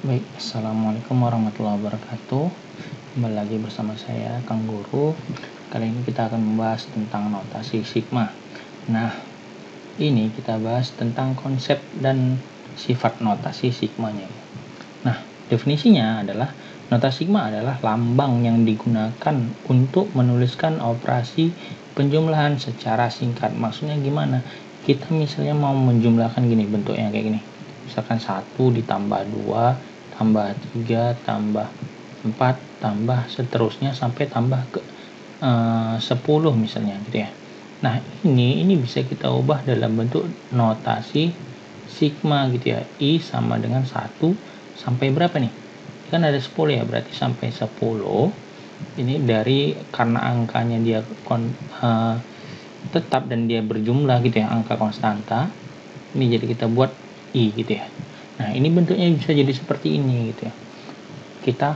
Baik, assalamualaikum warahmatullahi wabarakatuh. Kembali lagi bersama saya, Kang Guru. Kali ini kita akan membahas tentang notasi sigma. Nah, ini kita bahas tentang konsep dan sifat notasi sigmanya. Nah, definisinya adalah notasi sigma adalah lambang yang digunakan untuk menuliskan operasi penjumlahan secara singkat. Maksudnya gimana? Kita misalnya mau menjumlahkan gini, bentuknya kayak gini. Misalkan 1 ditambah 2 tambah 3 tambah 4 tambah seterusnya sampai tambah ke 10 misalnya gitu ya. Nah, ini bisa kita ubah dalam bentuk notasi sigma gitu ya. I sama dengan 1 sampai berapa nih? Kan ada 10 ya, berarti sampai 10. Ini dari karena angkanya dia tetap dan dia berjumlah gitu ya, angka konstanta. Ini jadi kita buat I gitu ya. Nah, ini bentuknya bisa jadi seperti ini gitu ya. Kita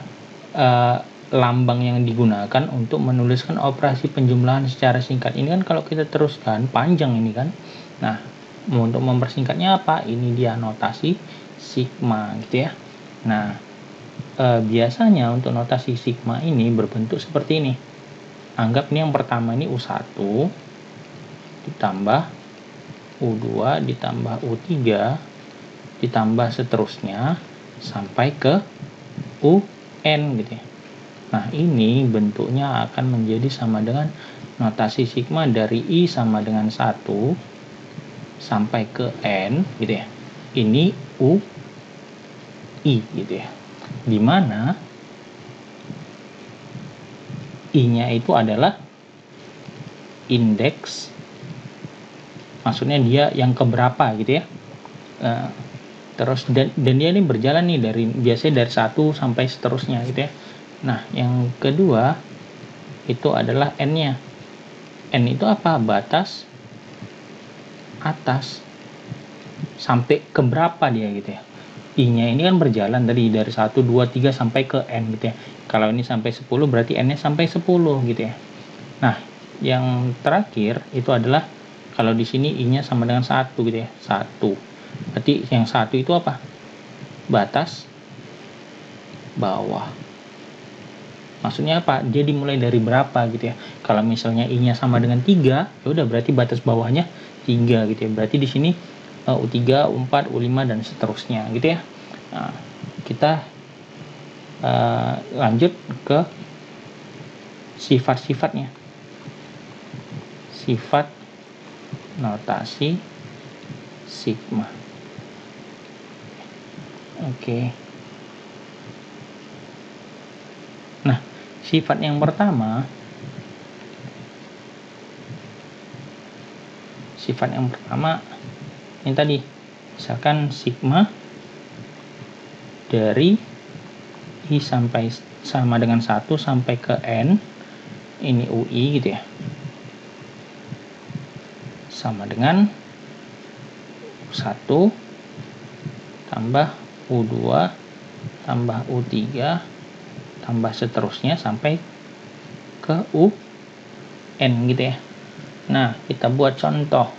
lambang yang digunakan untuk menuliskan operasi penjumlahan secara singkat. Ini kan kalau kita teruskan panjang ini kan. Nah, untuk mempersingkatnya apa? Ini dia notasi sigma gitu ya. Nah, biasanya untuk notasi sigma ini berbentuk seperti ini. Anggap ini yang pertama ini U1 ditambah U2 ditambah U3 ditambah seterusnya sampai ke UN gitu ya. Nah, ini bentuknya akan menjadi sama dengan notasi sigma dari I sama dengan 1 sampai ke N gitu ya. Ini U I gitu ya. Dimana I-nya itu adalah indeks, maksudnya dia yang keberapa gitu ya. Terus dan dia ini berjalan nih biasanya dari 1 sampai seterusnya gitu ya. Nah, yang kedua itu adalah N-nya. N itu apa? Batas atas sampai ke berapa dia gitu ya. I-nya ini kan berjalan tadi dari 1, 2, 3 sampai ke N gitu ya. Kalau ini sampai 10 berarti N-nya sampai 10 gitu ya. Nah, yang terakhir itu adalah kalau di sini I-nya sama dengan 1 gitu ya. 1. Berarti yang 1 itu apa? Batas bawah. Maksudnya apa? Dia dimulai dari berapa gitu ya. Kalau misalnya I-nya sama dengan 3, ya udah berarti batas bawahnya 3 gitu ya. Berarti di sini U3, U4, U5 dan seterusnya gitu ya. Nah, kita lanjut ke sifat-sifatnya. Sifat notasi sigma. Oke. Nah, sifat yang pertama ini tadi, misalkan sigma dari I sampai sama dengan 1 sampai ke N, ini UI gitu ya, sama dengan 1 tambah U2 tambah U3 tambah seterusnya sampai ke UN gitu ya. Nah, kita buat contoh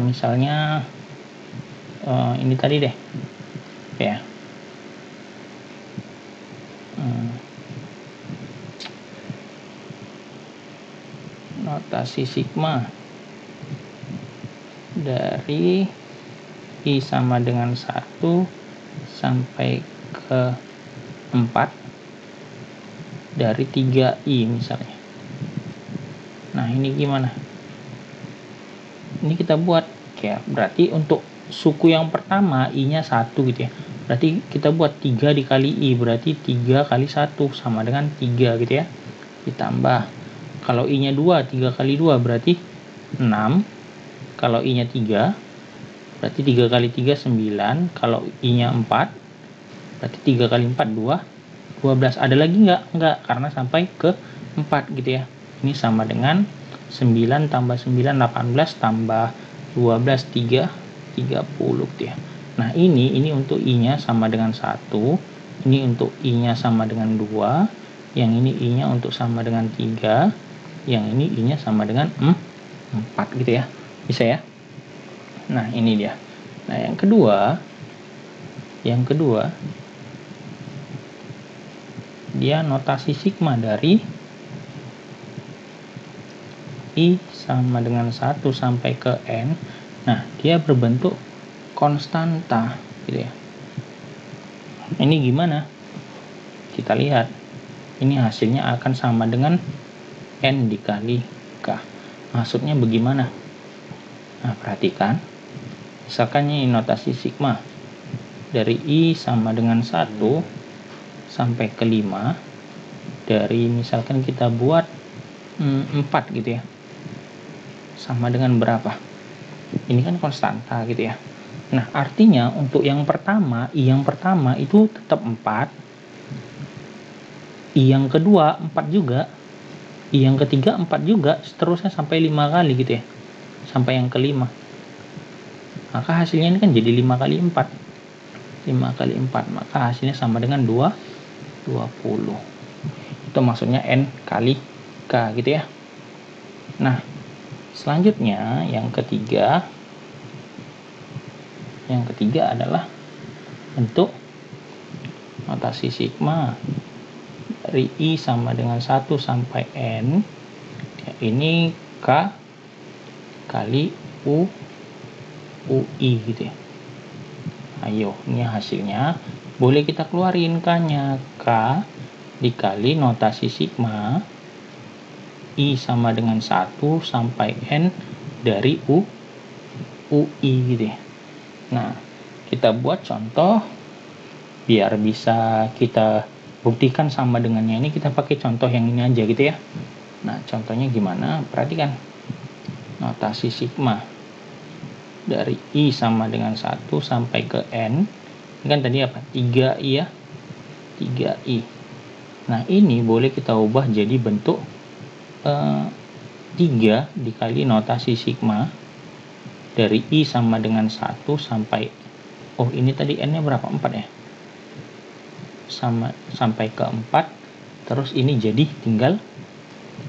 misalnya ini tadi deh ya. Notasi sigma dari I sama dengan 1 sampai ke 4 dari 3I misalnya. Nah, ini gimana? Ini kita buat ya, berarti untuk suku yang pertama I-nya 1 gitu ya. Berarti kita buat 3 dikali I, berarti 3 kali 1 sama dengan 3 gitu ya. Ditambah kalau I-nya 2, 3 kali 2 berarti 6. Kalau I-nya 3 berarti 3 kali 3 9. Kalau I-nya 4 berarti 3 kali 4 12. Ada lagi enggak, karena sampai ke 4 gitu ya. Ini sama dengan 9 tambah 9 18 tambah 12 3 30 gitu ya. Nah, ini untuk I-nya sama dengan 1, ini untuk I-nya sama dengan 2, yang ini I-nya untuk sama dengan 3, yang ini I-nya sama dengan 4 gitu ya. Bisa ya? Nah, ini dia. Nah, yang kedua Yang kedua, dia notasi sigma dari I sama dengan 1 sampai ke N. Nah, dia berbentuk konstanta gitu ya. Ini gimana? Kita lihat. Ini hasilnya akan sama dengan N dikali K. Maksudnya bagaimana? Nah, perhatikan. Misalkan ini notasi sigma dari I sama dengan 1 sampai ke 5. Dari misalkan kita buat 4 gitu ya. Sama dengan berapa? Ini kan konstanta gitu ya. Nah, artinya untuk yang pertama, I yang pertama itu tetap 4. I yang kedua 4 juga. I yang ketiga 4 juga, seterusnya sampai 5 kali gitu ya. Sampai yang kelima. Maka hasilnya ini kan jadi 5 kali 4. 5 kali 4, maka hasilnya sama dengan 20. Itu maksudnya N kali K gitu ya. Nah, selanjutnya yang ketiga adalah bentuk notasi sigma dari I sama dengan 1 sampai N. Ini K kali UI gitu ya. Ayo, ini hasilnya. Boleh kita keluarin K-nya. K dikali notasi sigma I sama dengan 1 sampai N dari UI gitu ya. Nah, kita buat contoh biar bisa kita buktikan sama dengannya. Ini kita pakai contoh yang ini aja gitu ya. Nah, contohnya gimana? Perhatikan. Notasi sigma dari I sama dengan 1 sampai ke N. Ini kan tadi apa? 3I ya. 3I. Nah, ini boleh kita ubah jadi bentuk 3 dikali notasi sigma dari I sama dengan 1 sampai, oh ini tadi N-nya berapa? 4 ya? Sampai ke 4. Terus ini jadi tinggal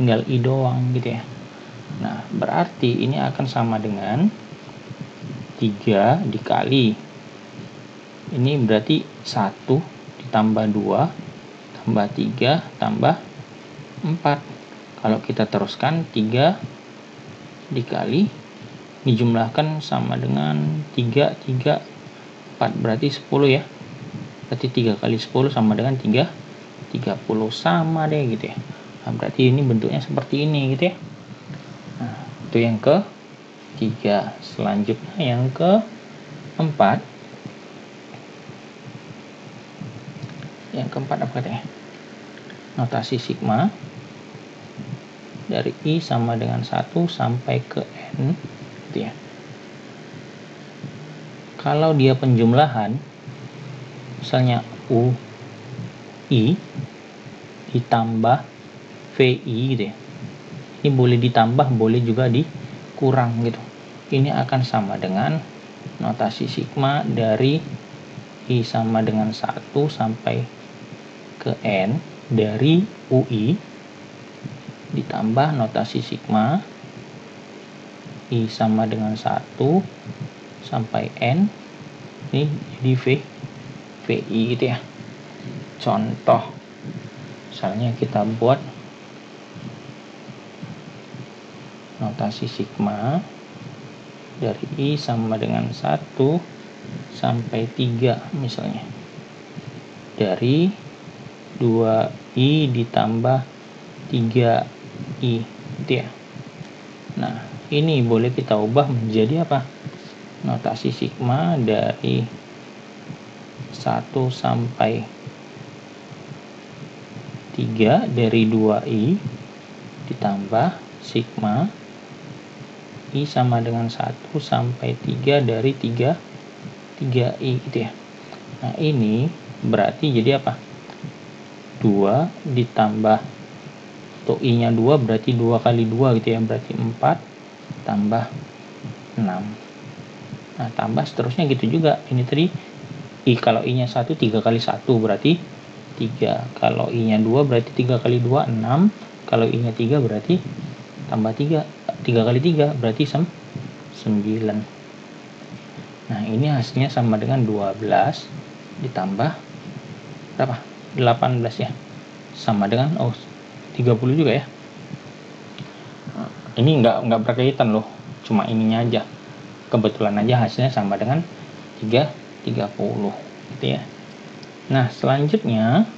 I doang gitu ya. Nah, berarti ini akan sama dengan 3 dikali, ini berarti 1 ditambah 2 tambah 3 tambah 4. Kalau kita teruskan 3 dikali, dijumlahkan sama dengan 3, 4, berarti 10 ya. Berarti 3 kali 10 sama dengan 30, sama deh gitu ya. Nah, berarti ini bentuknya seperti ini gitu ya. Nah, itu yang ketiga. Selanjutnya yang keempat. Yang keempat apa katanya? Notasi sigma dari I sama dengan 1 sampai ke N gitu ya. Kalau dia penjumlahan, misalnya UI ditambah VI gitu ya. Ini boleh ditambah, boleh juga dikurang gitu. Ini akan sama dengan notasi sigma dari I sama dengan 1 sampai ke N dari UI ditambah notasi sigma I sama dengan 1 sampai N, ini jadi VI gitu ya. Contoh, misalnya kita buat notasi sigma dari I sama dengan 1 sampai 3 misalnya, dari 2I ditambah 3I gitu ya. Nah, ini boleh kita ubah menjadi apa? Notasi sigma dari 1 sampai 3 dari 2I ditambah sigma I sama dengan 1 sampai 3 dari 3I gitu ya. Nah, ini berarti jadi apa? 2 ditambah, atau I nya 2 berarti 2 kali 2 gitu ya, berarti 4 tambah 6. Nah, tambah seterusnya gitu juga. Ini tadi I, kalau I nya 1 3 kali 1 berarti 3. Kalau I nya 2 berarti 3 kali 2 6. Kalau I nya 3 berarti tambah 3 kali 3 berarti 9. Nah, ini hasilnya sama dengan 12 ditambah berapa? 18 ya. Sama dengan 30 juga ya. Ini nggak berkaitan loh, cuma ininya aja. Kebetulan aja hasilnya sama dengan 30 gitu ya. Nah, selanjutnya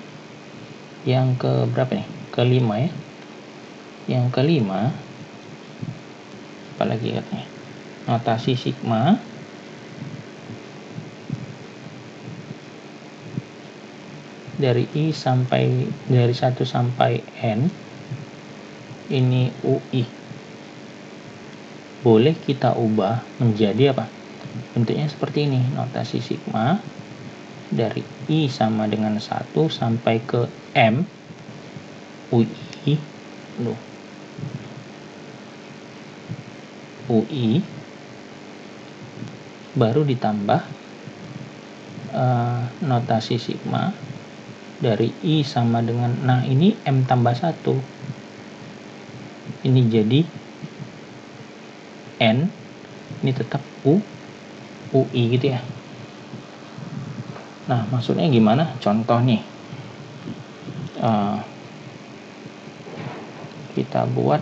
yang ke berapa nih? Kelima ya. Yang kelima apalagi katanya? Notasi sigma dari 1 sampai N ini UI boleh kita ubah menjadi apa? Bentuknya seperti ini, notasi sigma dari I sama dengan 1 sampai ke M UI baru ditambah notasi sigma dari I sama dengan, nah ini M tambah 1, ini jadi N, ini tetap UI gitu ya. Nah, maksudnya gimana? Contoh nih, kita buat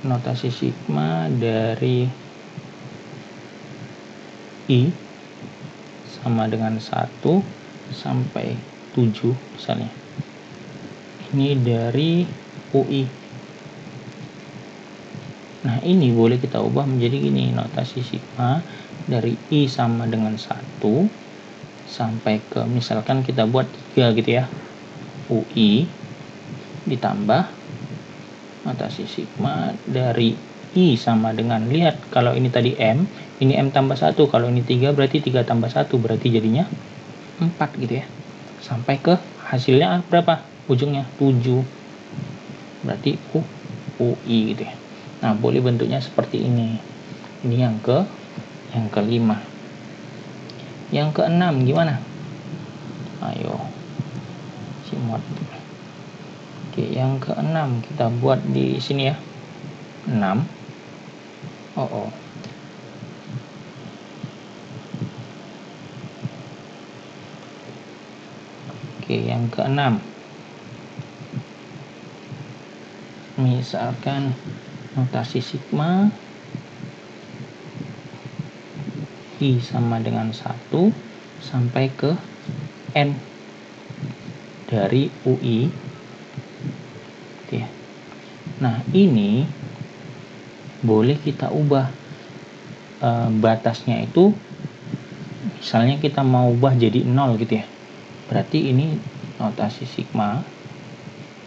notasi sigma dari I sama dengan 1 sampai 7 misalnya. Ini dari UI. Nah, ini boleh kita ubah menjadi gini, notasi sigma dari I sama dengan 1 sampai ke, misalkan kita buat 3 gitu ya, UI ditambah notasi sigma dari I sama dengan, lihat kalau ini tadi M, ini M tambah 1, kalau ini 3 berarti 3 tambah 1 berarti jadinya 4 gitu ya, sampai ke hasilnya berapa? Ujungnya 7, berarti UI gitu ya. Nah, boleh bentuknya seperti ini. Ini yang kelima. Yang keenam gimana? Ayo simot. Oke, yang keenam kita buat di sini ya. 6. Oke, yang keenam. Misalkan notasi sigma I sama dengan 1 sampai ke N dari UI. Oke. Nah, ini boleh kita ubah batasnya itu, misalnya kita mau ubah jadi 0 gitu ya. Berarti ini notasi sigma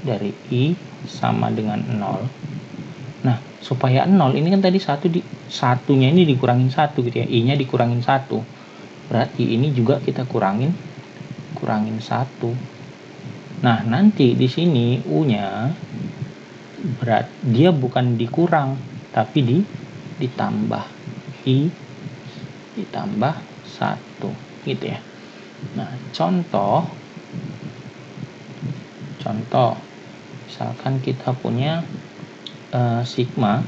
dari I sama dengan 0. Nah, supaya 0 ini kan tadi satunya ini dikurangin 1 gitu ya, I-nya dikurangin 1. Berarti ini juga kita kurangin 1. Nah, nanti di sini U-nya dia bukan dikurang tapi ditambah, I ditambah 1 gitu ya. Nah, contoh misalkan kita punya sigma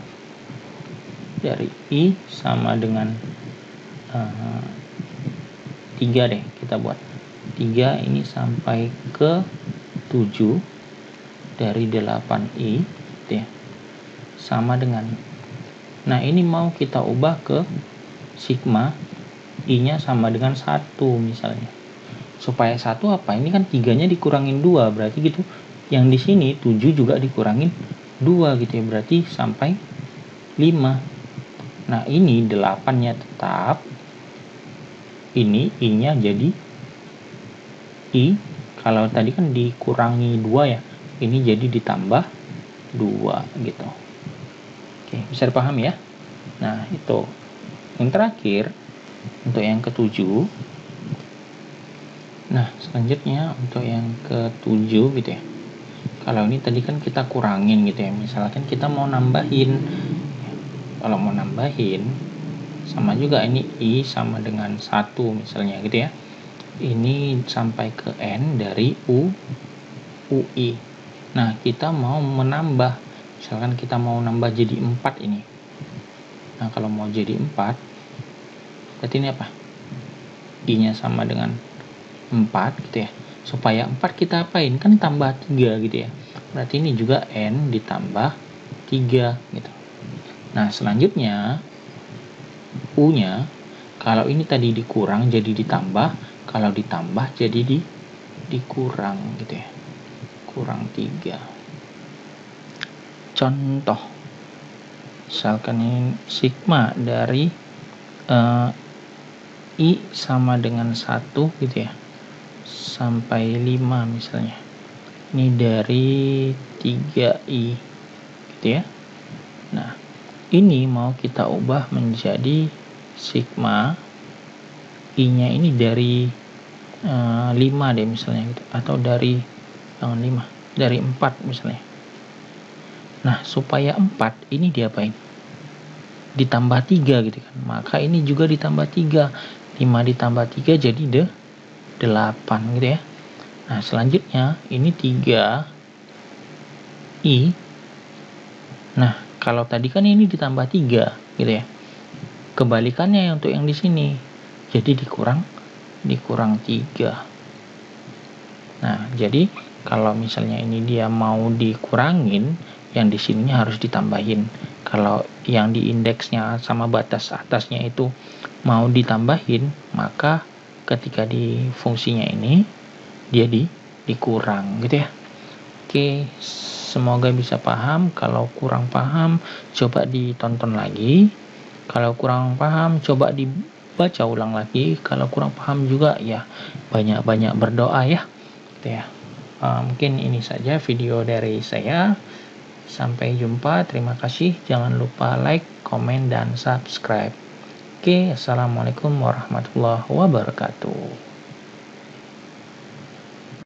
dari I sama dengan 3 deh, kita buat 3 ini sampai ke 7 dari 8I gitu ya, sama dengan, nah ini mau kita ubah ke sigma I nya sama dengan 1 misalnya, supaya 1 apa, ini kan 3 nya dikurangin 2 berarti gitu, yang di sini 7 juga dikurangin 2 gitu ya, berarti sampai 5. Nah, ini 8 nya tetap, ini I nya jadi I, kalau tadi kan dikurangi 2 ya, ini jadi ditambah 2 gitu. Oke, bisa dipahami ya. Nah, itu yang terakhir untuk yang ketujuh. Nah, selanjutnya untuk yang ketujuh gitu ya, kalau ini tadi kan kita kurangin gitu ya, misalkan kita mau nambahin, kalau mau nambahin sama juga, ini I sama dengan 1 misalnya gitu ya, ini sampai ke N dari UI. Nah, kita mau menambah, misalkan kita mau nambah jadi 4 ini. Nah, kalau mau jadi 4 berarti ini apa? I-nya sama dengan 4 gitu ya. Supaya 4 kita apain? Kan tambah 3 gitu ya. Berarti ini juga N ditambah 3 gitu. Nah, selanjutnya U-nya, kalau ini tadi dikurang jadi ditambah, kalau ditambah jadi dikurang gitu ya. Kurang 3. Contoh, misalkan ini sigma dari I sama dengan 1 gitu ya, sampai 5 misalnya. Ini dari 3I gitu ya. Nah, ini mau kita ubah menjadi sigma I-nya ini dari 5 deh misalnya gitu, atau dari 4 misalnya. Nah, supaya 4 ini diapain? Ditambah 3 gitu kan. Maka ini juga ditambah 3. 5 ditambah 3 jadi 8 gitu ya. Nah, selanjutnya ini 3I. Nah, kalau tadi kan ini ditambah 3 gitu ya. Kebalikannya untuk yang di sini. Jadi dikurang 3. Nah, jadi kalau misalnya ini dia mau dikurangin, yang di sininya harus ditambahin. Kalau yang di indeksnya sama batas atasnya itu mau ditambahin, maka ketika di fungsinya ini dia dikurang gitu ya. Oke, semoga bisa paham. Kalau kurang paham, coba ditonton lagi. Kalau kurang paham, coba dibaca ulang lagi. Kalau kurang paham juga ya banyak-banyak berdoa ya. Gitu ya. Mungkin ini saja video dari saya. Sampai jumpa, terima kasih. Jangan lupa like, komen, dan subscribe. Oke, assalamualaikum warahmatullahi wabarakatuh.